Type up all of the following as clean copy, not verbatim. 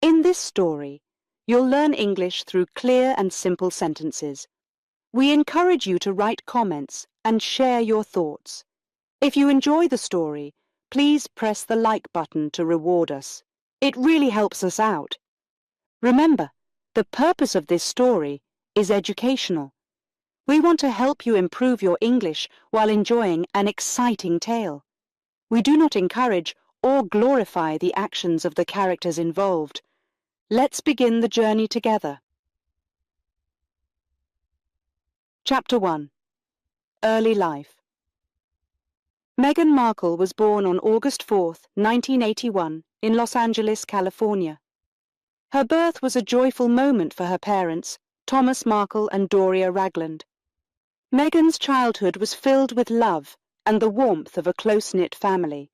In this story, you'll learn English through clear and simple sentences. We encourage you to write comments and share your thoughts. If you enjoy the story, please press the like button to reward us. It really helps us out. Remember, the purpose of this story is educational. We want to help you improve your English while enjoying an exciting tale. We do not encourage or glorify the actions of the characters involved. Let's begin the journey together. Chapter 1. Early Life. Meghan Markle was born on August 4, 1981, in Los Angeles, California. Her birth was a joyful moment for her parents, Thomas Markle and Doria Ragland. Meghan's childhood was filled with love and the warmth of a close-knit family.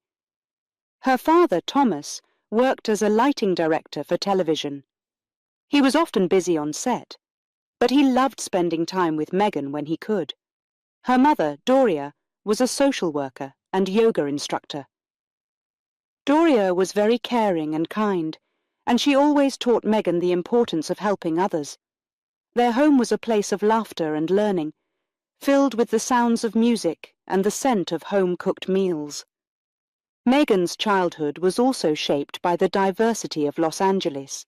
Her father, Thomas, worked as a lighting director for television. He was often busy on set, but he loved spending time with Meghan when he could. Her mother, Doria, was a social worker and yoga instructor. Doria was very caring and kind, and she always taught Meghan the importance of helping others. Their home was a place of laughter and learning, filled with the sounds of music and the scent of home-cooked meals. Meghan's childhood was also shaped by the diversity of Los Angeles.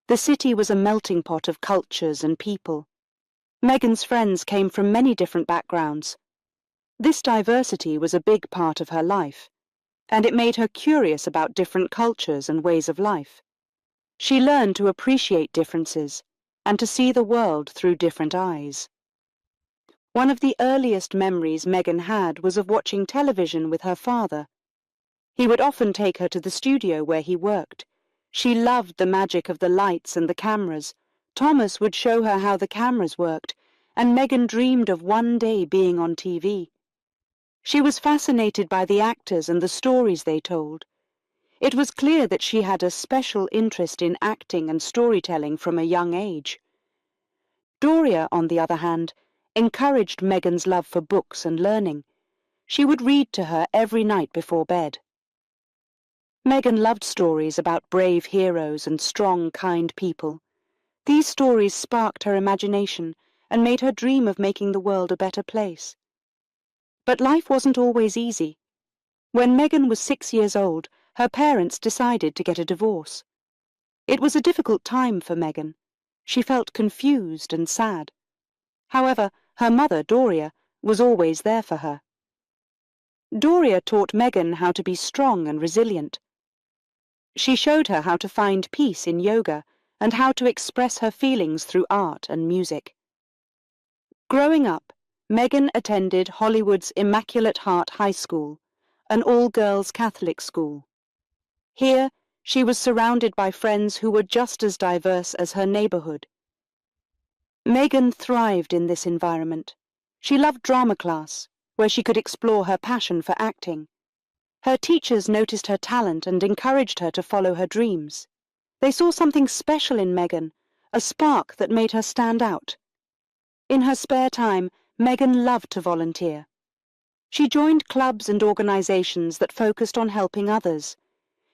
The city was a melting pot of cultures and people. Meghan's friends came from many different backgrounds. This diversity was a big part of her life, and it made her curious about different cultures and ways of life. She learned to appreciate differences and to see the world through different eyes. One of the earliest memories Meghan had was of watching television with her father. He would often take her to the studio where he worked. She loved the magic of the lights and the cameras. Thomas would show her how the cameras worked, and Meghan dreamed of one day being on TV. She was fascinated by the actors and the stories they told. It was clear that she had a special interest in acting and storytelling from a young age. Doria, on the other hand, encouraged Meghan's love for books and learning. She would read to her every night before bed. Meghan loved stories about brave heroes and strong, kind people. These stories sparked her imagination and made her dream of making the world a better place. But life wasn't always easy. When Meghan was 6 years old, her parents decided to get a divorce. It was a difficult time for Meghan. She felt confused and sad. However, her mother, Doria, was always there for her. Doria taught Meghan how to be strong and resilient. She showed her how to find peace in yoga and how to express her feelings through art and music. Growing up, Meghan attended Hollywood's Immaculate Heart High School, an all-girls Catholic school. Here, she was surrounded by friends who were just as diverse as her neighborhood. Meghan thrived in this environment. She loved drama class, where she could explore her passion for acting. Her teachers noticed her talent and encouraged her to follow her dreams. They saw something special in Meghan, a spark that made her stand out. In her spare time, Meghan loved to volunteer. She joined clubs and organizations that focused on helping others.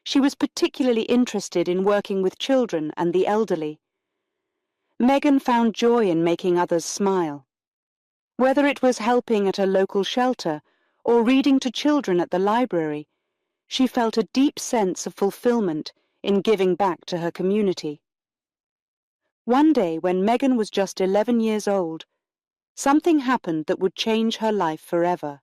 She was particularly interested in working with children and the elderly. Meghan found joy in making others smile. Whether it was helping at a local shelter or reading to children at the library, she felt a deep sense of fulfillment in giving back to her community. One day, when Meghan was just 11 years old, something happened that would change her life forever.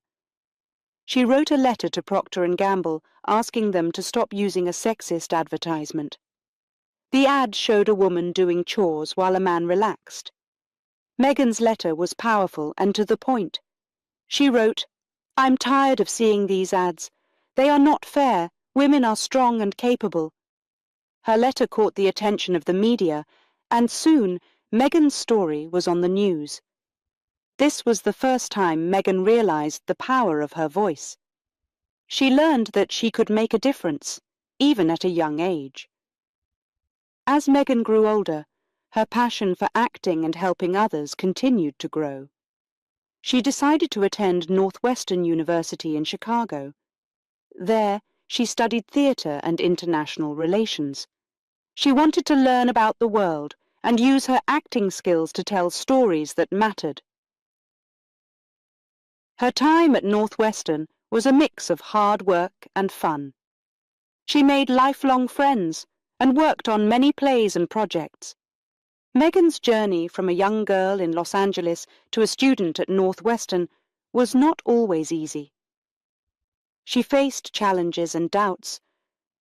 She wrote a letter to Procter & Gamble asking them to stop using a sexist advertisement. The ad showed a woman doing chores while a man relaxed. Meghan's letter was powerful and to the point. She wrote, "I'm tired of seeing these ads. They are not fair. Women are strong and capable." Her letter caught the attention of the media, and soon Meghan's story was on the news. This was the first time Meghan realized the power of her voice. She learned that she could make a difference, even at a young age. As Meghan grew older, her passion for acting and helping others continued to grow. She decided to attend Northwestern University in Chicago. There, she studied theater and international relations. She wanted to learn about the world and use her acting skills to tell stories that mattered. Her time at Northwestern was a mix of hard work and fun. She made lifelong friends and worked on many plays and projects. Meghan's journey from a young girl in Los Angeles to a student at Northwestern was not always easy. She faced challenges and doubts,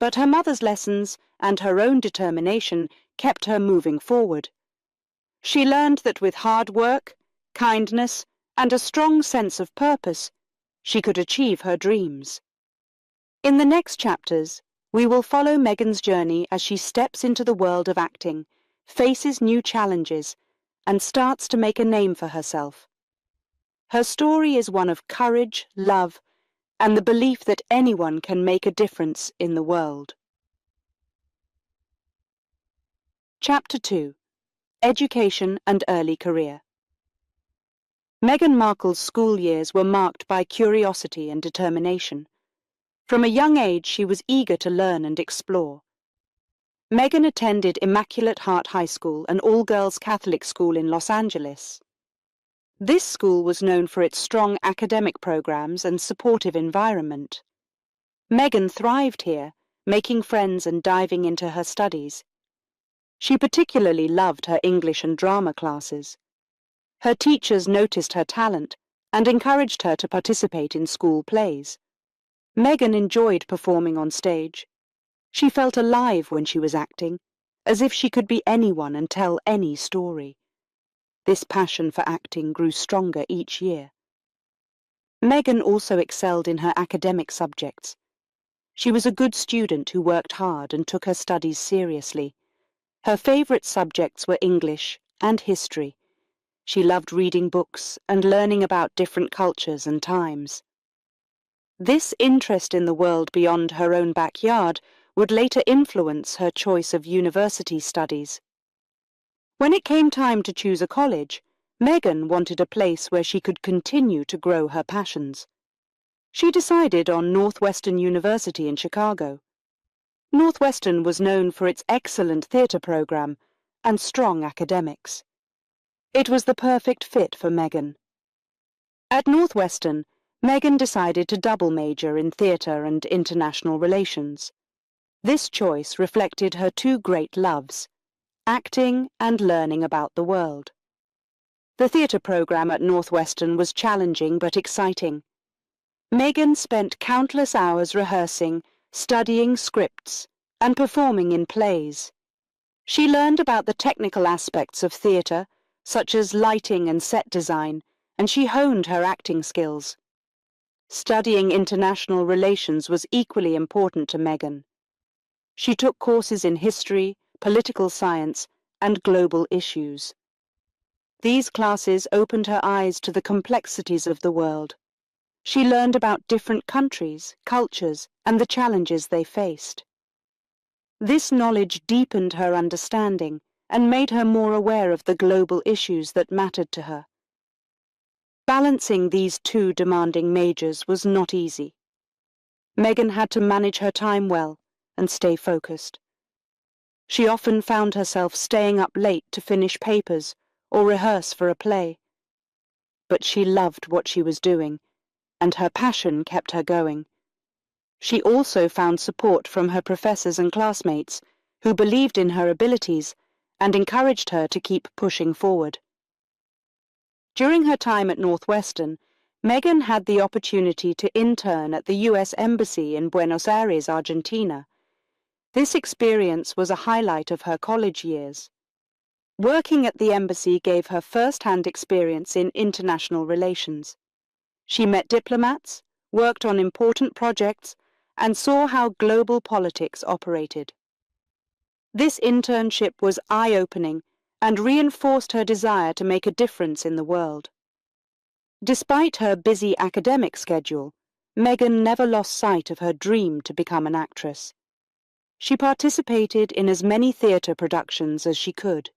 but her mother's lessons and her own determination kept her moving forward. She learned that with hard work, kindness, and a strong sense of purpose, she could achieve her dreams. In the next chapters, we will follow Meghan's journey as she steps into the world of acting, faces new challenges, and starts to make a name for herself. Her story is one of courage, love, and the belief that anyone can make a difference in the world. Chapter 2. Education and Early Career. Meghan Markle's school years were marked by curiosity and determination. From a young age, she was eager to learn and explore. Meghan attended Immaculate Heart High School, an all-girls Catholic school in Los Angeles. This school was known for its strong academic programs and supportive environment. Meghan thrived here, making friends and diving into her studies. She particularly loved her English and drama classes. Her teachers noticed her talent and encouraged her to participate in school plays. Meghan enjoyed performing on stage. She felt alive when she was acting, as if she could be anyone and tell any story. This passion for acting grew stronger each year. Meghan also excelled in her academic subjects. She was a good student who worked hard and took her studies seriously. Her favorite subjects were English and history. She loved reading books and learning about different cultures and times. This interest in the world beyond her own backyard would later influence her choice of university studies. When it came time to choose a college, Meghan wanted a place where she could continue to grow her passions. She decided on Northwestern University in Chicago. Northwestern was known for its excellent theatre program and strong academics. It was the perfect fit for Meghan. At Northwestern, Meghan decided to double major in theatre and international relations. This choice reflected her two great loves, acting and learning about the world. The theatre program at Northwestern was challenging but exciting. Meghan spent countless hours rehearsing, studying scripts, and performing in plays. She learned about the technical aspects of theatre, such as lighting and set design, and she honed her acting skills. Studying international relations was equally important to Meghan. She took courses in history, political science, and global issues. These classes opened her eyes to the complexities of the world. She learned about different countries, cultures, and the challenges they faced. This knowledge deepened her understanding and made her more aware of the global issues that mattered to her. Balancing these two demanding majors was not easy. Meghan had to manage her time well and stay focused. She often found herself staying up late to finish papers or rehearse for a play. But she loved what she was doing, and her passion kept her going. She also found support from her professors and classmates, who believed in her abilities and encouraged her to keep pushing forward. During her time at Northwestern, Meghan had the opportunity to intern at the U.S. Embassy in Buenos Aires, Argentina. This experience was a highlight of her college years. Working at the embassy gave her first-hand experience in international relations. She met diplomats, worked on important projects, and saw how global politics operated. This internship was eye-opening and reinforced her desire to make a difference in the world. Despite her busy academic schedule, Meghan never lost sight of her dream to become an actress. She participated in as many theatre productions as she could.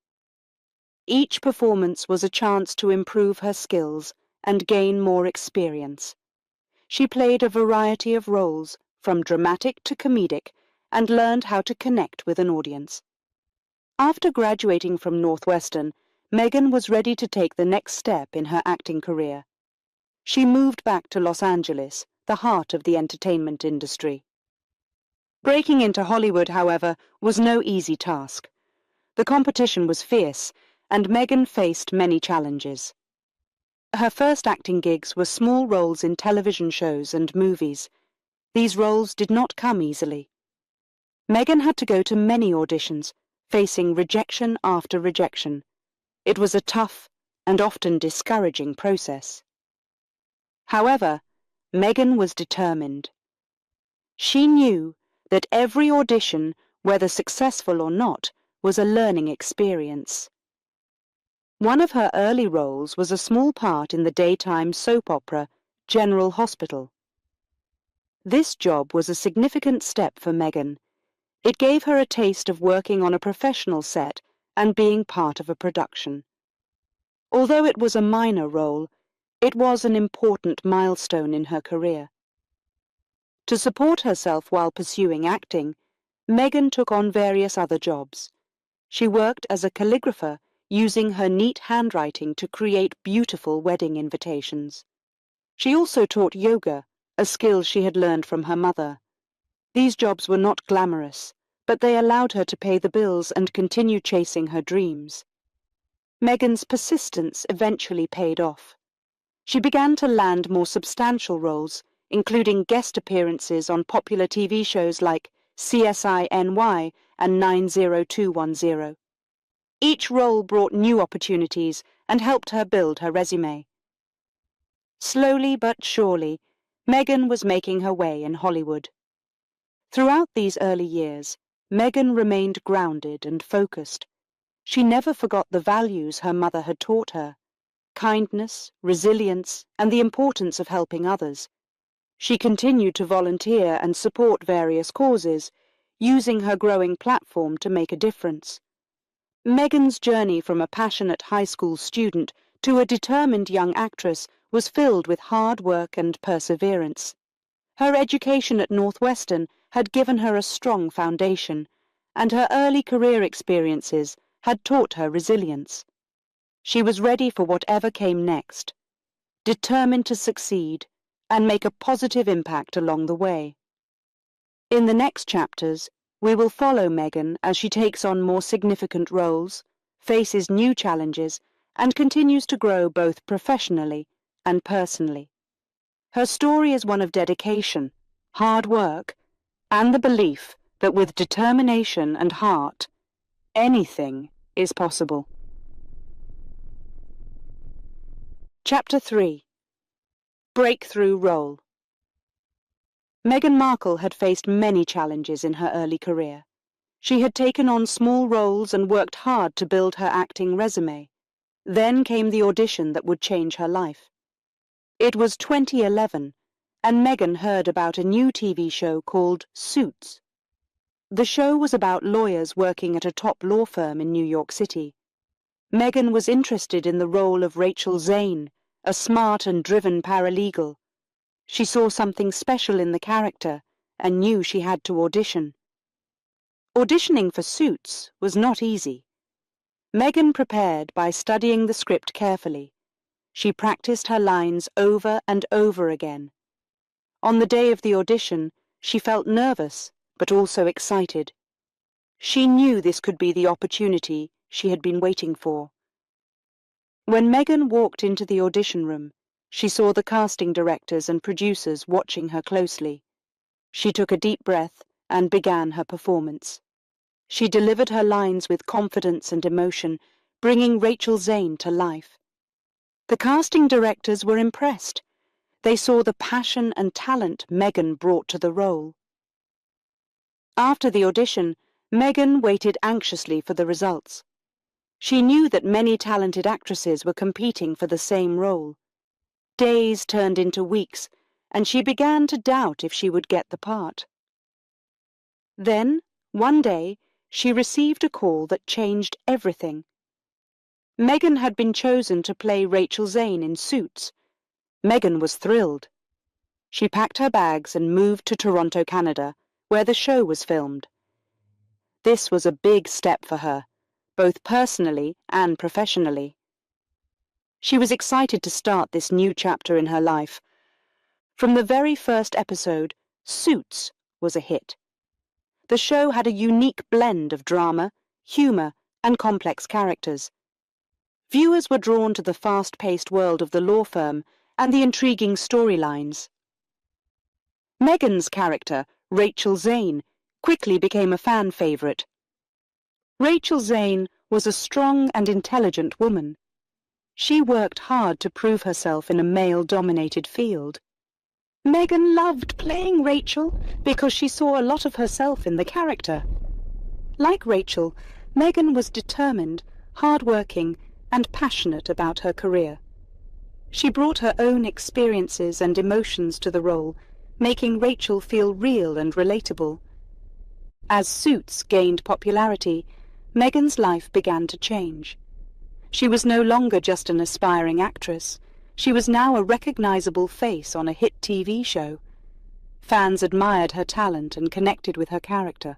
Each performance was a chance to improve her skills and gain more experience. She played a variety of roles, from dramatic to comedic, and learned how to connect with an audience. After graduating from Northwestern, Meghan was ready to take the next step in her acting career. She moved back to Los Angeles, the heart of the entertainment industry. Breaking into Hollywood, however, was no easy task. The competition was fierce, and Meghan faced many challenges. Her first acting gigs were small roles in television shows and movies. These roles did not come easily. Meghan had to go to many auditions, facing rejection after rejection. It was a tough and often discouraging process. However, Meghan was determined. She knew that every audition, whether successful or not, was a learning experience. One of her early roles was a small part in the daytime soap opera General Hospital. This job was a significant step for Meghan. It gave her a taste of working on a professional set and being part of a production. Although it was a minor role, it was an important milestone in her career. To support herself while pursuing acting, Meghan took on various other jobs. She worked as a calligrapher, using her neat handwriting to create beautiful wedding invitations. She also taught yoga, a skill she had learned from her mother. These jobs were not glamorous, but they allowed her to pay the bills and continue chasing her dreams. Meghan's persistence eventually paid off. She began to land more substantial roles, including guest appearances on popular TV shows like CSI NY and 90210. Each role brought new opportunities and helped her build her resume. Slowly but surely, Meghan was making her way in Hollywood. Throughout these early years, Meghan remained grounded and focused. She never forgot the values her mother had taught her: kindness, resilience, and the importance of helping others. She continued to volunteer and support various causes, using her growing platform to make a difference. Meghan's journey from a passionate high school student to a determined young actress was filled with hard work and perseverance. Her education at Northwestern had given her a strong foundation, and her early career experiences had taught her resilience. She was ready for whatever came next, determined to succeed and make a positive impact along the way. In the next chapters, we will follow Meghan as she takes on more significant roles, faces new challenges, and continues to grow both professionally and personally. Her story is one of dedication, hard work, and the belief that with determination and heart, anything is possible. Chapter 3. Breakthrough Role. Meghan Markle had faced many challenges in her early career. She had taken on small roles and worked hard to build her acting resume. Then came the audition that would change her life. It was 2011, and Meghan heard about a new TV show called Suits. The show was about lawyers working at a top law firm in New York City. Meghan was interested in the role of Rachel Zane, a smart and driven paralegal. She saw something special in the character and knew she had to audition. Auditioning for Suits was not easy. Meghan prepared by studying the script carefully. She practiced her lines over and over again. On the day of the audition, she felt nervous, but also excited. She knew this could be the opportunity she had been waiting for. When Meghan walked into the audition room, she saw the casting directors and producers watching her closely. She took a deep breath and began her performance. She delivered her lines with confidence and emotion, bringing Rachel Zane to life. The casting directors were impressed. They saw the passion and talent Meghan brought to the role. After the audition, Meghan waited anxiously for the results. She knew that many talented actresses were competing for the same role. Days turned into weeks, and she began to doubt if she would get the part. Then, one day, she received a call that changed everything. Meghan had been chosen to play Rachel Zane in Suits. Meghan was thrilled. She packed her bags and moved to Toronto, Canada, where the show was filmed. This was a big step for her, both personally and professionally. She was excited to start this new chapter in her life. From the very first episode, Suits was a hit. The show had a unique blend of drama, humour, and complex characters. Viewers were drawn to the fast-paced world of the law firm and the intriguing storylines. Meghan's character, Rachel Zane, quickly became a fan favourite. Rachel Zane was a strong and intelligent woman. She worked hard to prove herself in a male-dominated field. Meghan loved playing Rachel because she saw a lot of herself in the character. Like Rachel, Meghan was determined, hard-working, and passionate about her career. She brought her own experiences and emotions to the role, making Rachel feel real and relatable. As Suits gained popularity, Meghan's life began to change. She was no longer just an aspiring actress. She was now a recognizable face on a hit TV show. Fans admired her talent and connected with her character.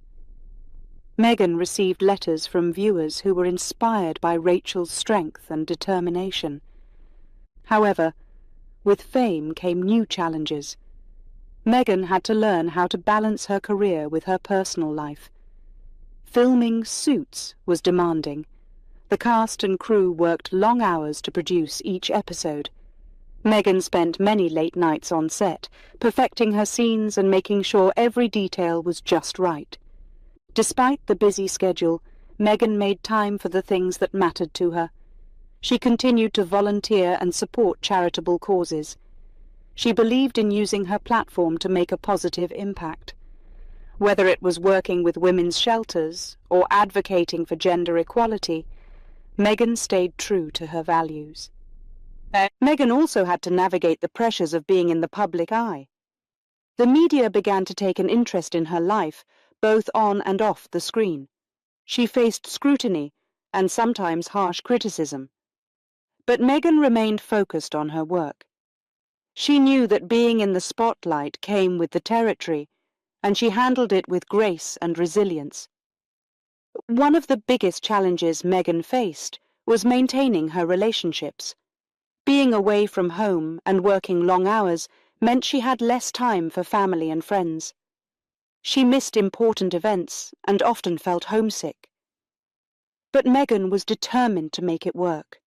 Meghan received letters from viewers who were inspired by Rachel's strength and determination. However, with fame came new challenges. Meghan had to learn how to balance her career with her personal life. Filming Suits was demanding. The cast and crew worked long hours to produce each episode. Meghan spent many late nights on set, perfecting her scenes and making sure every detail was just right. Despite the busy schedule, Meghan made time for the things that mattered to her. She continued to volunteer and support charitable causes. She believed in using her platform to make a positive impact. Whether it was working with women's shelters or advocating for gender equality, Meghan stayed true to her values. Meghan also had to navigate the pressures of being in the public eye. The media began to take an interest in her life, both on and off the screen. She faced scrutiny and sometimes harsh criticism. But Meghan remained focused on her work. She knew that being in the spotlight came with the territory, and she handled it with grace and resilience. One of the biggest challenges Meghan faced was maintaining her relationships. Being away from home and working long hours meant she had less time for family and friends. She missed important events and often felt homesick. But Meghan was determined to make it work.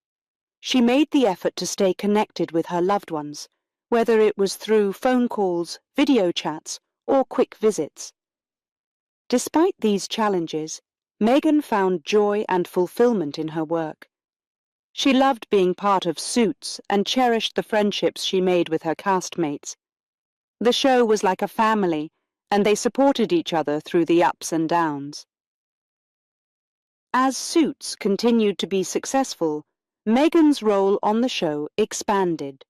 She made the effort to stay connected with her loved ones, whether it was through phone calls, video chats, or quick visits. Despite these challenges, Meghan found joy and fulfillment in her work. She loved being part of Suits and cherished the friendships she made with her castmates. The show was like a family, and they supported each other through the ups and downs. As Suits continued to be successful, Meghan's role on the show expanded.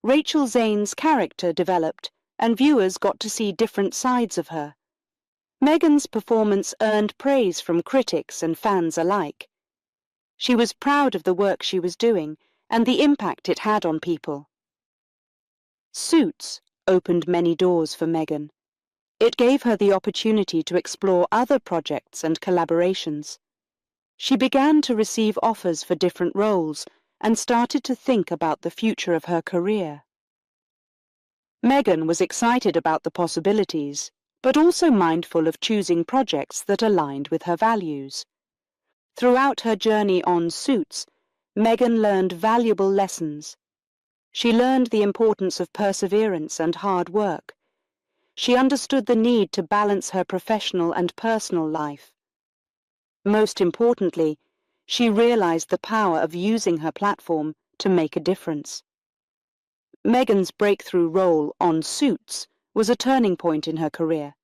Rachel Zane's character developed, and viewers got to see different sides of her. Meghan's performance earned praise from critics and fans alike. She was proud of the work she was doing and the impact it had on people. Suits opened many doors for Meghan. It gave her the opportunity to explore other projects and collaborations. She began to receive offers for different roles and started to think about the future of her career. Meghan was excited about the possibilities, but also mindful of choosing projects that aligned with her values. Throughout her journey on Suits, Meghan learned valuable lessons. She learned the importance of perseverance and hard work. She understood the need to balance her professional and personal life. Most importantly, she realized the power of using her platform to make a difference. Meghan's breakthrough role on Suits was a turning point in her career.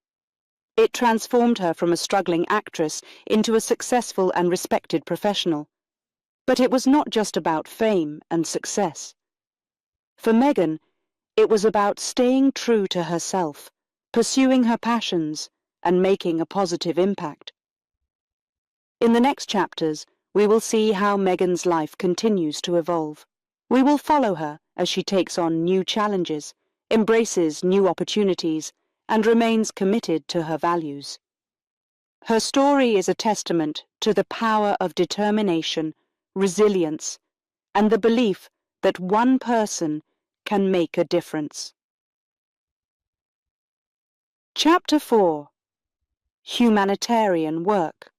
It transformed her from a struggling actress into a successful and respected professional. But it was not just about fame and success. For Meghan, it was about staying true to herself, pursuing her passions, and making a positive impact. In the next chapters, we will see how Meghan's life continues to evolve. We will follow her as she takes on new challenges, embraces new opportunities, and remains committed to her values. Her story is a testament to the power of determination, resilience, and the belief that one person can make a difference. Chapter 4: Humanitarian Work.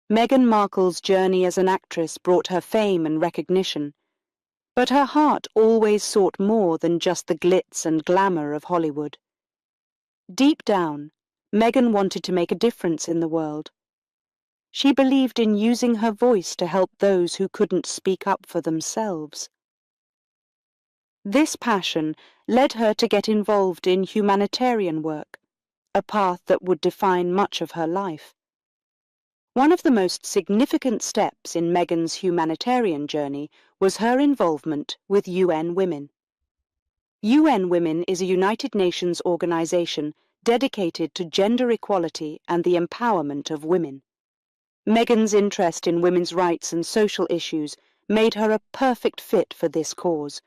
Meghan Markle's journey as an actress brought her fame and recognition, but her heart always sought more than just the glitz and glamour of Hollywood. Deep down, Meghan wanted to make a difference in the world. She believed in using her voice to help those who couldn't speak up for themselves. This passion led her to get involved in humanitarian work, a path that would define much of her life. One of the most significant steps in Meghan's humanitarian journey was her involvement with UN Women. UN Women is a United Nations organization dedicated to gender equality and the empowerment of women. Meghan's interest in women's rights and social issues made her a perfect fit for this cause.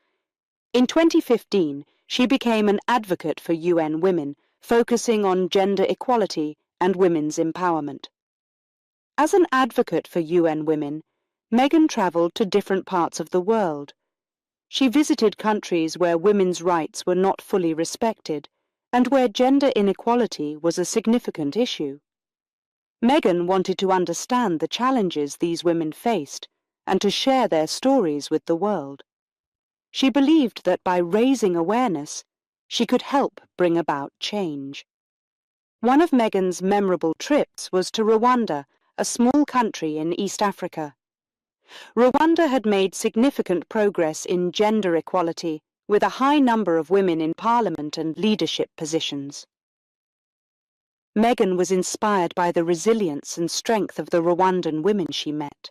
In 2015, she became an advocate for UN Women, focusing on gender equality and women's empowerment. As an advocate for UN Women, Meghan travelled to different parts of the world. She visited countries where women's rights were not fully respected and where gender inequality was a significant issue. Meghan wanted to understand the challenges these women faced and to share their stories with the world. She believed that by raising awareness, she could help bring about change. One of Meghan's memorable trips was to Rwanda, a small country in East Africa. Rwanda had made significant progress in gender equality, with a high number of women in parliament and leadership positions. Meghan was inspired by the resilience and strength of the Rwandan women she met.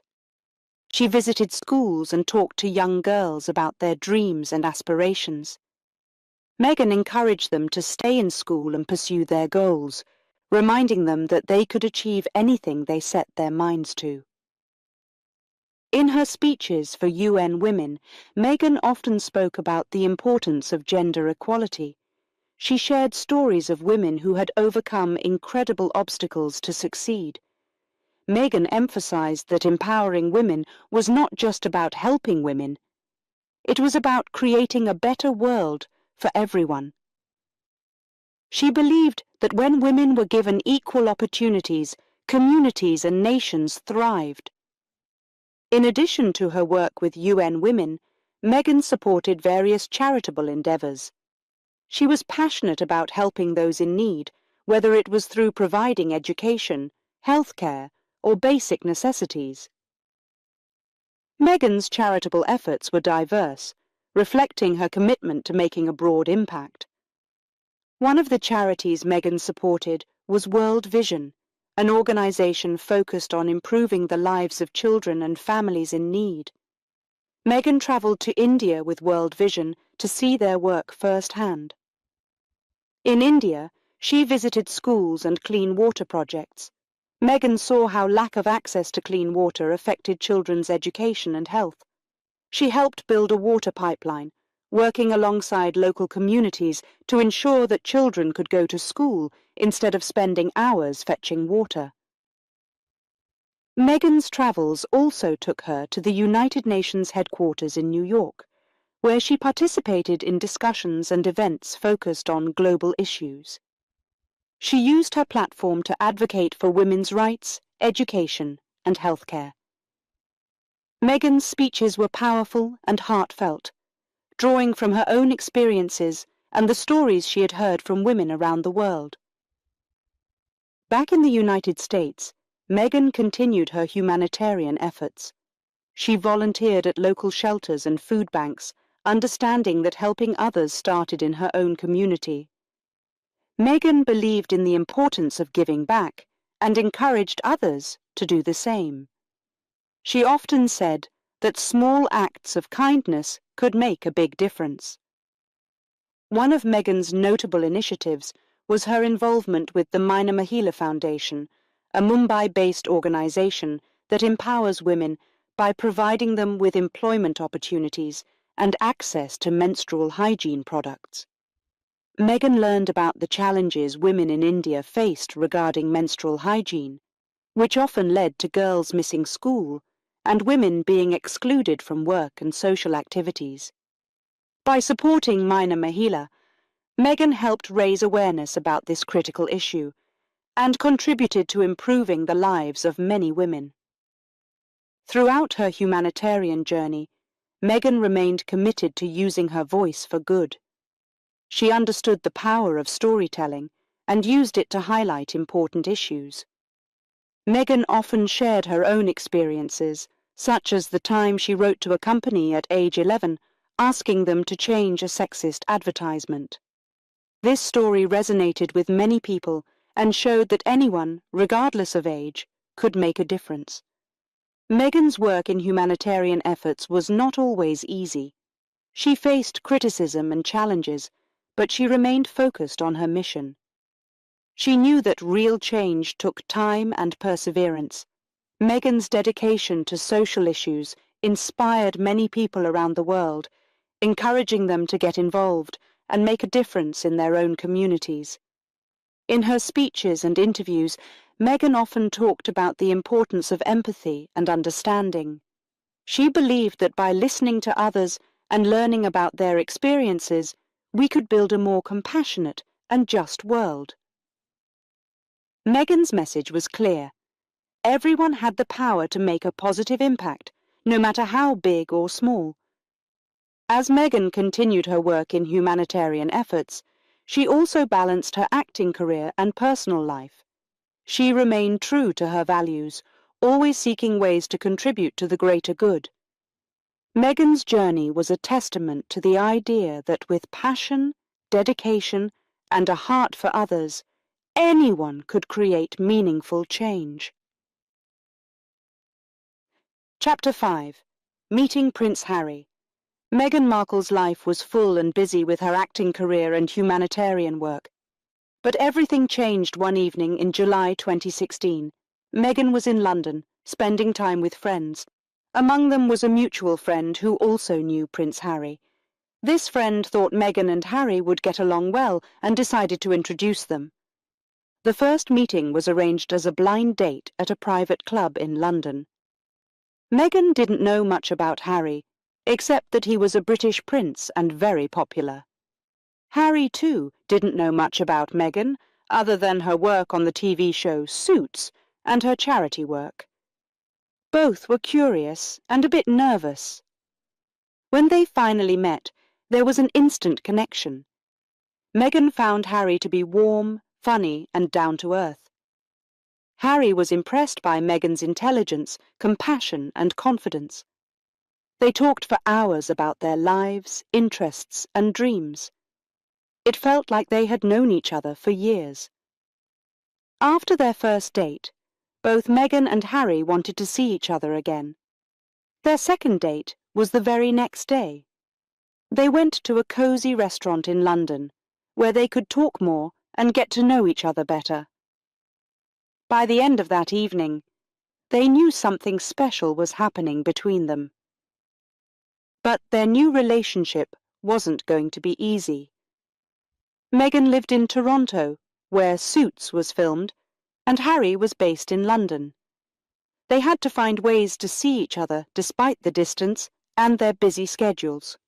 She visited schools and talked to young girls about their dreams and aspirations. Meghan encouraged them to stay in school and pursue their goals, reminding them that they could achieve anything they set their minds to. In her speeches for UN Women, Meghan often spoke about the importance of gender equality. She shared stories of women who had overcome incredible obstacles to succeed. Meghan emphasized that empowering women was not just about helping women. It was about creating a better world for everyone. She believed that when women were given equal opportunities, communities and nations thrived. In addition to her work with UN Women, Meghan supported various charitable endeavors. She was passionate about helping those in need, whether it was through providing education, healthcare, or basic necessities. Meghan's charitable efforts were diverse, reflecting her commitment to making a broad impact. One of the charities Meghan supported was World Vision, an organization focused on improving the lives of children and families in need. Meghan traveled to India with World Vision to see their work firsthand. In India, she visited schools and clean water projects. Meghan saw how lack of access to clean water affected children's education and health. She helped build a water pipeline, working alongside local communities to ensure that children could go to school instead of spending hours fetching water. Meghan's travels also took her to the United Nations headquarters in New York, where she participated in discussions and events focused on global issues. She used her platform to advocate for women's rights, education, and healthcare. Meghan's speeches were powerful and heartfelt, drawing from her own experiences and the stories she had heard from women around the world. Back in the United States, Meghan continued her humanitarian efforts. She volunteered at local shelters and food banks, understanding that helping others started in her own community. Meghan believed in the importance of giving back and encouraged others to do the same. She often said that small acts of kindness could make a big difference. One of Meghan's notable initiatives was her involvement with the Mina Mahila Foundation, a Mumbai-based organization that empowers women by providing them with employment opportunities and access to menstrual hygiene products. Meghan learned about the challenges women in India faced regarding menstrual hygiene, which often led to girls missing school and women being excluded from work and social activities. By supporting Minor Mahila, Meghan helped raise awareness about this critical issue and contributed to improving the lives of many women. Throughout her humanitarian journey, Meghan remained committed to using her voice for good. She understood the power of storytelling and used it to highlight important issues. Meghan often shared her own experiences, such as the time she wrote to a company at age 11, asking them to change a sexist advertisement. This story resonated with many people and showed that anyone, regardless of age, could make a difference. Meghan's work in humanitarian efforts was not always easy. She faced criticism and challenges, but she remained focused on her mission. She knew that real change took time and perseverance. Meghan's dedication to social issues inspired many people around the world, encouraging them to get involved and make a difference in their own communities. In her speeches and interviews, Meghan often talked about the importance of empathy and understanding. She believed that by listening to others and learning about their experiences, we could build a more compassionate and just world. Meghan's message was clear. Everyone had the power to make a positive impact, no matter how big or small. As Meghan continued her work in humanitarian efforts, she also balanced her acting career and personal life. She remained true to her values, always seeking ways to contribute to the greater good. Meghan's journey was a testament to the idea that with passion, dedication, and a heart for others, anyone could create meaningful change. Chapter 5. Meeting Prince Harry. Meghan Markle's life was full and busy with her acting career and humanitarian work. But everything changed one evening in July 2016. Meghan was in London, spending time with friends. Among them was a mutual friend who also knew Prince Harry. This friend thought Meghan and Harry would get along well and decided to introduce them. The first meeting was arranged as a blind date at a private club in London. Meghan didn't know much about Harry, except that he was a British prince and very popular. Harry, too, didn't know much about Meghan, other than her work on the TV show Suits and her charity work. Both were curious and a bit nervous. When they finally met, there was an instant connection. Meghan found Harry to be warm, funny, and down-to-earth. Harry was impressed by Meghan's intelligence, compassion, and confidence. They talked for hours about their lives, interests, and dreams. It felt like they had known each other for years. After their first date, both Meghan and Harry wanted to see each other again. Their second date was the very next day. They went to a cozy restaurant in London, where they could talk more and get to know each other better. By the end of that evening, they knew something special was happening between them. But their new relationship wasn't going to be easy. Meghan lived in Toronto, where Suits was filmed, and Harry was based in London. They had to find ways to see each other despite the distance and their busy schedules.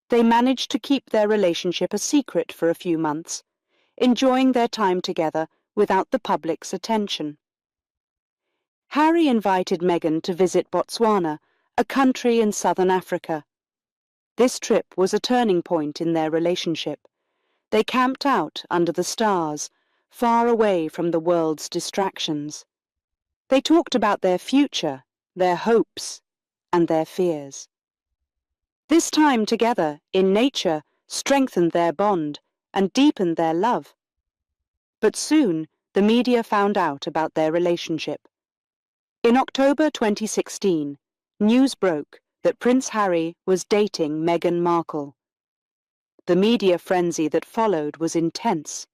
They managed to keep their relationship a secret for a few months, enjoying their time together without the public's attention. Harry invited Meghan to visit Botswana, a country in southern Africa. This trip was a turning point in their relationship. They camped out under the stars, far away from the world's distractions. They talked about their future, their hopes, and their fears. This time together, in nature, strengthened their bond and deepened their love. But soon, the media found out about their relationship. In October 2016, news broke that Prince Harry was dating Meghan Markle. The media frenzy that followed was intense.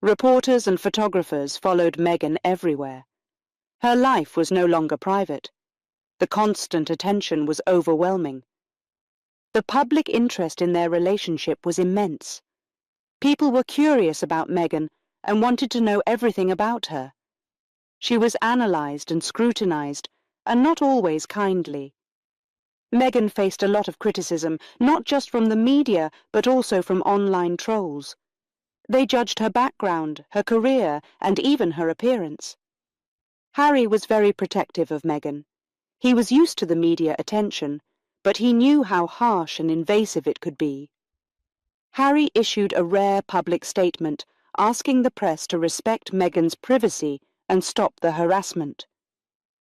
Reporters and photographers followed Meghan everywhere. Her life was no longer private. The constant attention was overwhelming. The public interest in their relationship was immense. People were curious about Meghan and wanted to know everything about her. She was analysed and scrutinised, and not always kindly. Meghan faced a lot of criticism, not just from the media, but also from online trolls. They judged her background, her career, and even her appearance. Harry was very protective of Meghan. He was used to the media attention, but he knew how harsh and invasive it could be. Harry issued a rare public statement asking the press to respect Meghan's privacy and stop the harassment.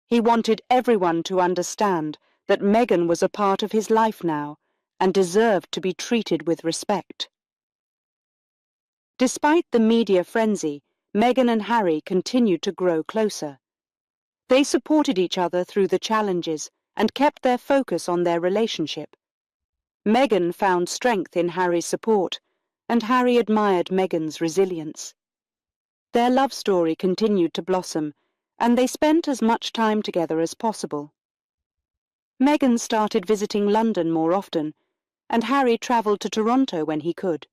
He wanted everyone to understand that Meghan was a part of his life now and deserved to be treated with respect. Despite the media frenzy, Meghan and Harry continued to grow closer. They supported each other through the challenges and kept their focus on their relationship. Meghan found strength in Harry's support, and Harry admired Meghan's resilience. Their love story continued to blossom, and they spent as much time together as possible. Meghan started visiting London more often, and Harry travelled to Toronto when he could.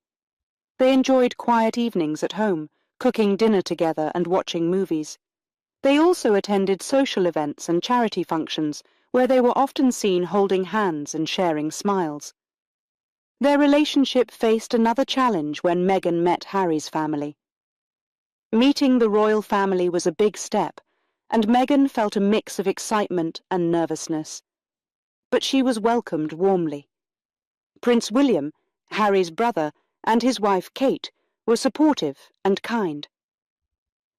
They enjoyed quiet evenings at home, cooking dinner together and watching movies. They also attended social events and charity functions, where they were often seen holding hands and sharing smiles. Their relationship faced another challenge when Meghan met Harry's family. Meeting the royal family was a big step, and Meghan felt a mix of excitement and nervousness. But she was welcomed warmly. Prince William, Harry's brother, and his wife Kate were supportive and kind.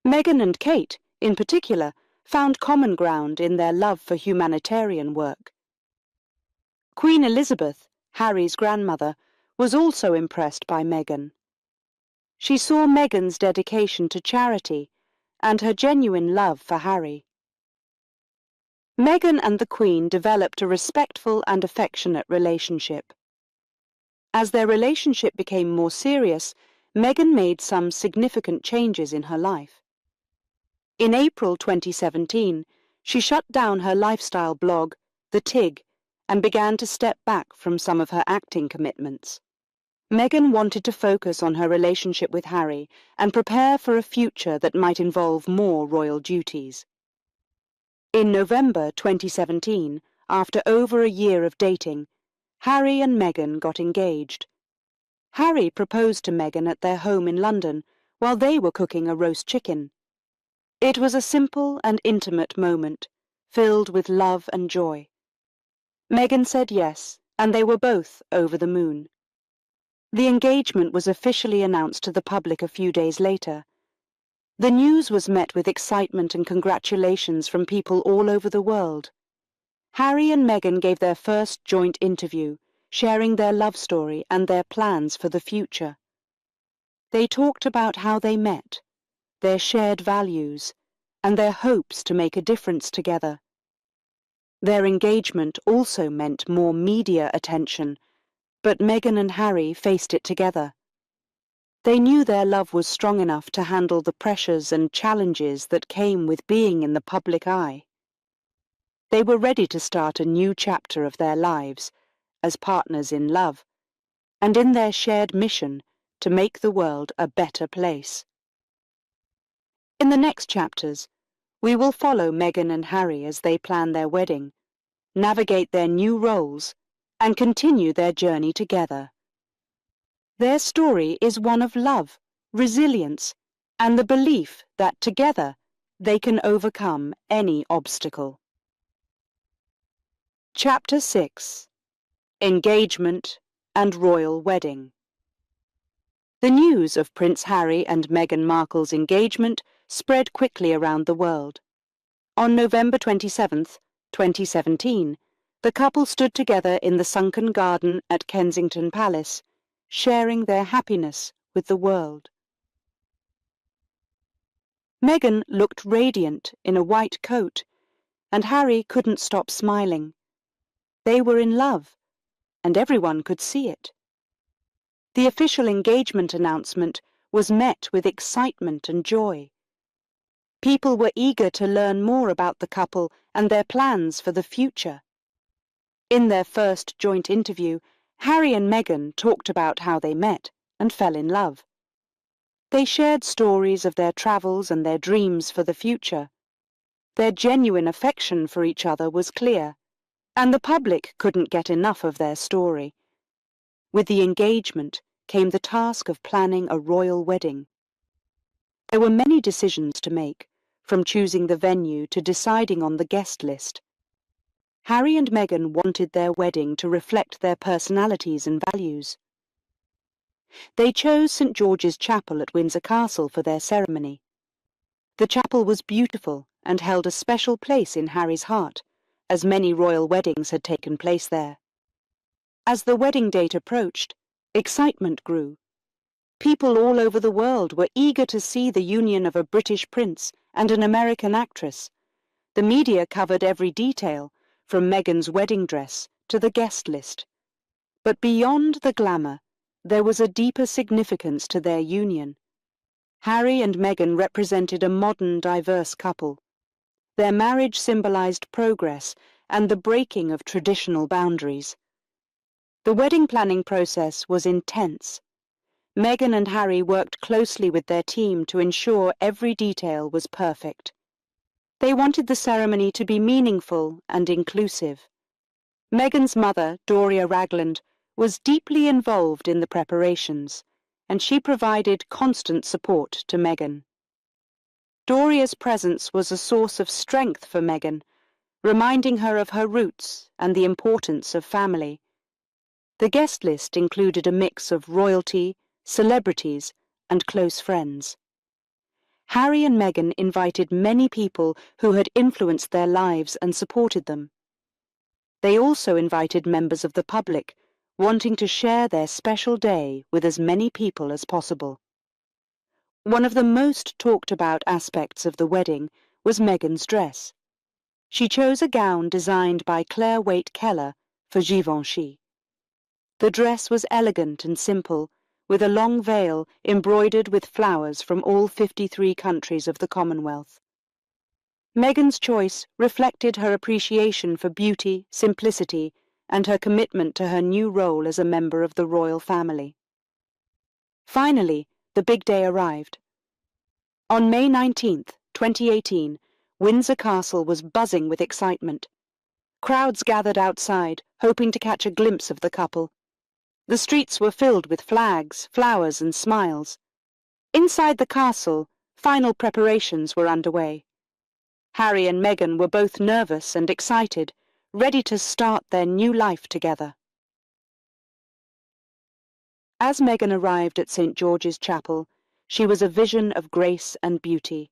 Meghan and Kate, in particular, found common ground in their love for humanitarian work. Queen Elizabeth, Harry's grandmother, was also impressed by Meghan. She saw Meghan's dedication to charity and her genuine love for Harry. Meghan and the Queen developed a respectful and affectionate relationship. As their relationship became more serious, Meghan made some significant changes in her life. In April 2017, she shut down her lifestyle blog, The Tig, and began to step back from some of her acting commitments. Meghan wanted to focus on her relationship with Harry and prepare for a future that might involve more royal duties. In November 2017, after over a year of dating, Harry and Meghan got engaged. Harry proposed to Meghan at their home in London while they were cooking a roast chicken. It was a simple and intimate moment, filled with love and joy. Meghan said yes, and they were both over the moon. The engagement was officially announced to the public a few days later. The news was met with excitement and congratulations from people all over the world. Harry and Meghan gave their first joint interview, sharing their love story and their plans for the future. They talked about how they met, their shared values, and their hopes to make a difference together. Their engagement also meant more media attention, but Meghan and Harry faced it together. They knew their love was strong enough to handle the pressures and challenges that came with being in the public eye. They were ready to start a new chapter of their lives, as partners in love, and in their shared mission to make the world a better place. In the next chapters, we will follow Meghan and Harry as they plan their wedding, navigate their new roles, and continue their journey together. Their story is one of love, resilience, and the belief that together they can overcome any obstacle. Chapter 6: Engagement and Royal Wedding. The news of Prince Harry and Meghan Markle's engagement spread quickly around the world. On November 27, 2017, the couple stood together in the sunken garden at Kensington Palace, sharing their happiness with the world. Meghan looked radiant in a white coat, and Harry couldn't stop smiling. They were in love, and everyone could see it. The official engagement announcement was met with excitement and joy. People were eager to learn more about the couple and their plans for the future. In their first joint interview, Harry and Meghan talked about how they met and fell in love. They shared stories of their travels and their dreams for the future. Their genuine affection for each other was clear, and the public couldn't get enough of their story. With the engagement came the task of planning a royal wedding. There were many decisions to make, from choosing the venue to deciding on the guest list. Harry and Meghan wanted their wedding to reflect their personalities and values. They chose St. George's Chapel at Windsor Castle for their ceremony. The chapel was beautiful and held a special place in Harry's heart, as many royal weddings had taken place there. As the wedding date approached, excitement grew. People all over the world were eager to see the union of a British prince and an American actress. The media covered every detail, from Meghan's wedding dress to the guest list. But beyond the glamour, there was a deeper significance to their union. Harry and Meghan represented a modern, diverse couple. Their marriage symbolized progress and the breaking of traditional boundaries. The wedding planning process was intense. Meghan and Harry worked closely with their team to ensure every detail was perfect. They wanted the ceremony to be meaningful and inclusive. Meghan's mother, Doria Ragland, was deeply involved in the preparations, and she provided constant support to Meghan. Doria's presence was a source of strength for Meghan, reminding her of her roots and the importance of family. The guest list included a mix of royalty, celebrities, and close friends. Harry and Meghan invited many people who had influenced their lives and supported them. They also invited members of the public, wanting to share their special day with as many people as possible. One of the most talked about aspects of the wedding was Meghan's dress. She chose a gown designed by Claire Waite Keller for Givenchy. The dress was elegant and simple, with a long veil embroidered with flowers from all 53 countries of the Commonwealth. Meghan's choice reflected her appreciation for beauty, simplicity, and her commitment to her new role as a member of the royal family. Finally, the big day arrived. On May 19, 2018, Windsor Castle was buzzing with excitement. Crowds gathered outside, hoping to catch a glimpse of the couple. The streets were filled with flags, flowers, and smiles. Inside the castle, final preparations were underway. Harry and Meghan were both nervous and excited, ready to start their new life together. As Meghan arrived at St. George's Chapel, she was a vision of grace and beauty.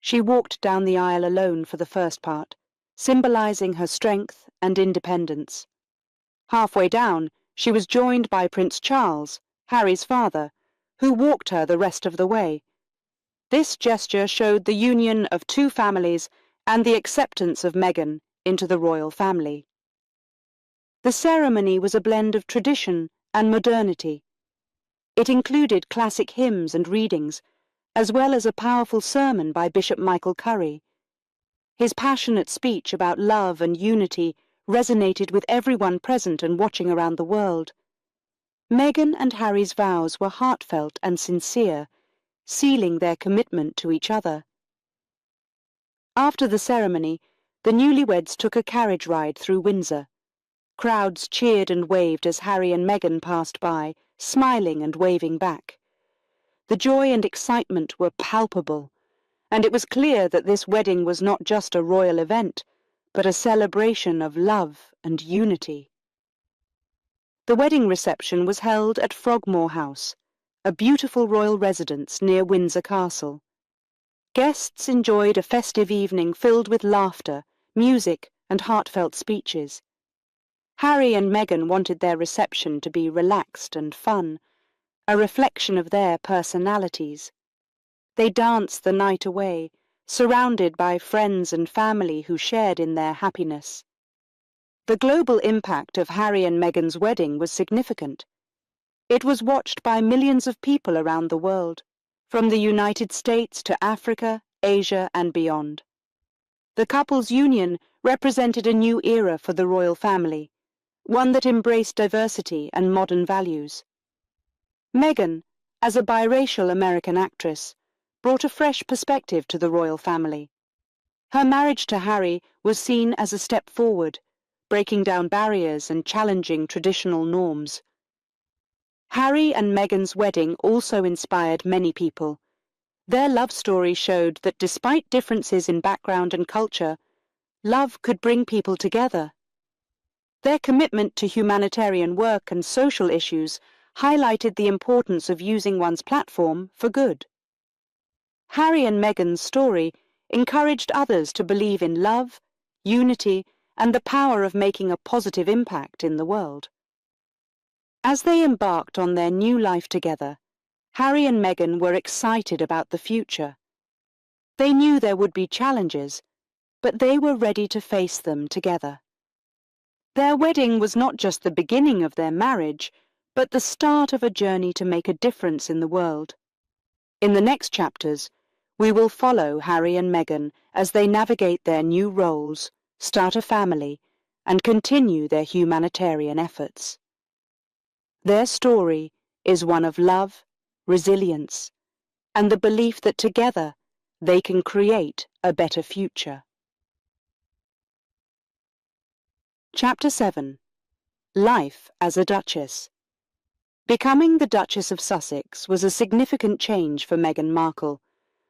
She walked down the aisle alone for the first part, symbolizing her strength and independence. Halfway down, she was joined by Prince Charles, Harry's father, who walked her the rest of the way. This gesture showed the union of two families and the acceptance of Meghan into the royal family. The ceremony was a blend of tradition and modernity. It included classic hymns and readings, as well as a powerful sermon by Bishop Michael Curry. His passionate speech about love and unity resonated with everyone present and watching around the world. Meghan and Harry's vows were heartfelt and sincere, sealing their commitment to each other. After the ceremony, the newlyweds took a carriage ride through Windsor. Crowds cheered and waved as Harry and Meghan passed by, smiling and waving back. The joy and excitement were palpable, and it was clear that this wedding was not just a royal event, but a celebration of love and unity. The wedding reception was held at Frogmore House, a beautiful royal residence near Windsor Castle. Guests enjoyed a festive evening filled with laughter, music, and heartfelt speeches. Harry and Meghan wanted their reception to be relaxed and fun, a reflection of their personalities. They danced the night away, surrounded by friends and family who shared in their happiness. The global impact of Harry and Meghan's wedding was significant. It was watched by millions of people around the world, from the United States to Africa, Asia, and beyond. The couple's union represented a new era for the royal family, one that embraced diversity and modern values. Meghan, as a biracial American actress, brought a fresh perspective to the royal family. Her marriage to Harry was seen as a step forward, breaking down barriers and challenging traditional norms. Harry and Meghan's wedding also inspired many people. Their love story showed that despite differences in background and culture, love could bring people together. Their commitment to humanitarian work and social issues highlighted the importance of using one's platform for good. Harry and Meghan's story encouraged others to believe in love, unity, and the power of making a positive impact in the world. As they embarked on their new life together, Harry and Meghan were excited about the future. They knew there would be challenges, but they were ready to face them together. Their wedding was not just the beginning of their marriage, but the start of a journey to make a difference in the world. In the next chapters, we will follow Harry and Meghan as they navigate their new roles, start a family, and continue their humanitarian efforts. Their story is one of love, resilience, and the belief that together they can create a better future. Chapter 7. Life as a Duchess. Becoming the Duchess of Sussex was a significant change for Meghan Markle.